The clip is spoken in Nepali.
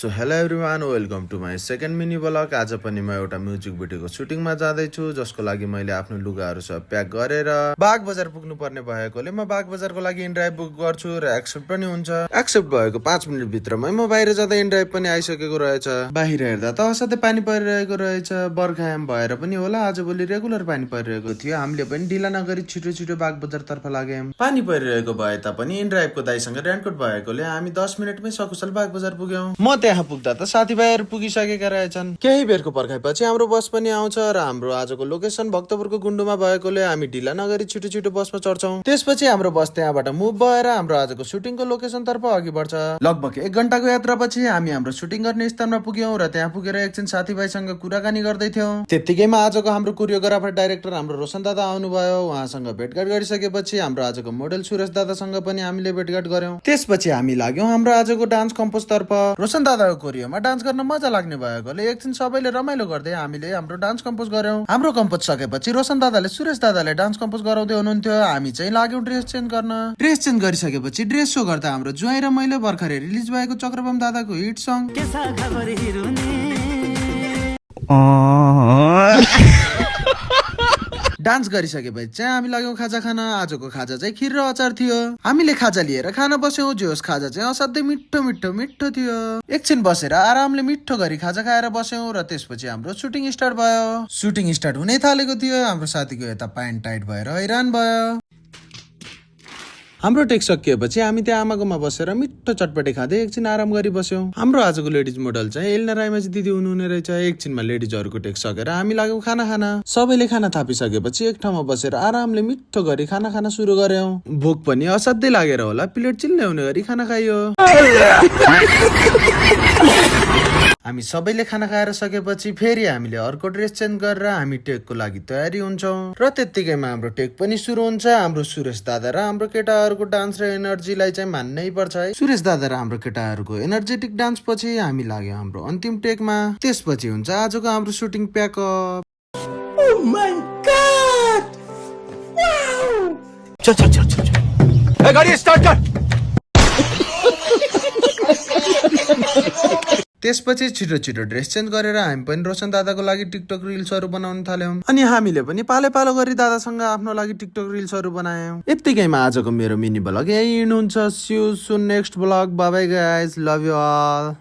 So hello everyone, welcome to my second mini vlog. आज पनि म एउटा म्युजिक भिडियोको सुटिङमा जाँदैछु, जसको लागि मैले आफ्नो लुगाहरू सब प्याक गरेर बाग बजार पुग्नु पर्ने भएकोले म बाग बजारको लागि इनड्राइभ बुक गर्छु र एक्सेप्ट पनि हुन्छ। एक्सेप्ट भएको 5 मिनट भित्रमै म बाहिर जाँदा इनड्राइभ पनि आइसकेको रहेछ। बाहिर हेर्दा त असाध्यै पानी परिरहेको रहेछ। बर्खायाम भएर पनि होला आजभोलि रेगुलर पानी परिरहेको थियो। हामीले पनि ढिला नगरी छिटो छिटो बाग बजार तर्फ लाग्यौं। पानी परिरहेको भए तापनि इनड्राइभको दाइसँग रेनकोट भएकोले हामी 10 मिनटमै सकुशल बाग बजार पुग्यौं। म त्यहाँ पुग्दा त साथीभाइहरू पुगिसकेका रहेछन्। केही बेरको पर्खाइपछि हाम्रो बस पनि आउँछ र हाम्रो आजको लोकेसन भक्तपुरको गुन्डुमा भएकोले हामी ढिला नगरी छिटो छिटो बसमा चढ्छौं। त्यसपछि हाम्रो बस त्यहाँबाट मुभ भएर हाम्रो आजको सुटिङको लोकेसन तर्फ अघि बढ्छ। लगभग 1 घण्टाको यात्रापछि हामी हाम्रो सुटिङ गर्ने स्थानमा पुग्यौं र त्यहाँ पुगेर एकछिन साथीभाइसँग कुराकानी गर्दै थियौं। त्यतिकैमा आजको हाम्रो कोरियोग्राफर डाइरेक्टर हाम्रो रोशन दादा आउनुभयो। उहाँसँग भेटघाट गरिसकेपछि हाम्रो आजको मोडेल सुरेश दादासँग पनि हामीले भेटघाट गर्यौं। त्यसपछि हामी लाग्यौं हाम्रो आजको डान्स कम्पोज तर्फ। रोशन दादाको कोरियोमा डान्स गर्न मजा लाग्ने भएकोले एकछिन सबैले रमाइलो गर्दै हामीले हाम्रो डान्स कम्पोज गर्यौं। हाम्रो कम्पोज सकेपछि रोशन दादाले सुरेश दादाले डान्स कम्पोज गराउँदै हुनुहुन्थ्यो। हामी चाहिँ लाग्यौं ड्रेस चेन्ज गर्न। ड्रेस चेन्ज गरिसकेपछि ड्रेस शो गर्दा हाम्रो ज्वाइँ र मैले भर्खरै रिलिज भएको चक्रबम दादाको हिट सङ डान्स गरिसकेपछि चाहिँ हामी लाग्यौं खाजा खान। आजको खाजा चाहिँ खिर र अचार थियो। हामीले खाजा लिएर खान बस्यौं। जो खाजा चाहिँ असाध्यै मिठो मिठो मिठो थियो। एकछिन बसेर आरामले मिठो गरी खाजा खाएर बस्यौं र त्यसपछि हाम्रो सुटिङ स्टार्ट भयो। सुटिङ स्टार्ट हुनै थालेको थियो। हाम्रो साथीको यता प्यान्ट टाइट भएर हैरान भयो। हाम्रो टेक सकिएपछि हामी त्यहाँ आमाकोमा बसेर मिठो चटपटे खाँदै एकछिन आराम गरी बस्यौं। हाम्रो आजको लेडिज मोडल चाहिँ एलिना राइमाझी दिदी हुनुहुने रहेछ। एकछिनमा लेडिजहरूको टेक सकेर हामी लाग्यौं खाना खान। सबैले खाना थापिसकेपछि एक ठाउँमा बसेर आरामले मिठो गरी खाना खान सुरु गर्यौं। भोक पनि असाध्यै लागेर होला प्लेट चिल्ल्याउने गरी खाना खाइयो। हामी सबैले खाना खाएर सकेपछि फेरि हामीले अर्को ड्रेस चेन्ज गरेर हामी टेकको लागि तयारी हुन्छौं र त्यत्तिकैमा हाम्रो टेक पनि सुरु हुन्छ। हाम्रो सुरेश दादा र हाम्रो केटाहरूको डान्स र एनर्जीलाई चाहिँ मान्नै पर्छ है। सुरेश दादा र हाम्रो केटाहरूको एनर्जेटिक डान्स पछि हामी लाग्यौं हाम्रो अन्तिम टेकमा। त्यसपछि हुन्छ आजको हाम्रो shooting pack up. Oh my God! Wow! चल गाडी स्टार्ट कर। त्यसपछि छिटो छिटो ड्रेस चेन्ज गरेर हामी पनि रोशन दादाको लागि टिकटक रिल्सहरू बनाउन थाल्यौं। अनि हामीले पनि पाले पालो गरी दादासँग आफ्नो लागि टिकटक रिल्सहरू बनायौं। यतिकैमा आजको मेरो मिनी ब्लग यही हिँड्नुहुन्छ। See you soon next vlog. Bye bye guys, love you all.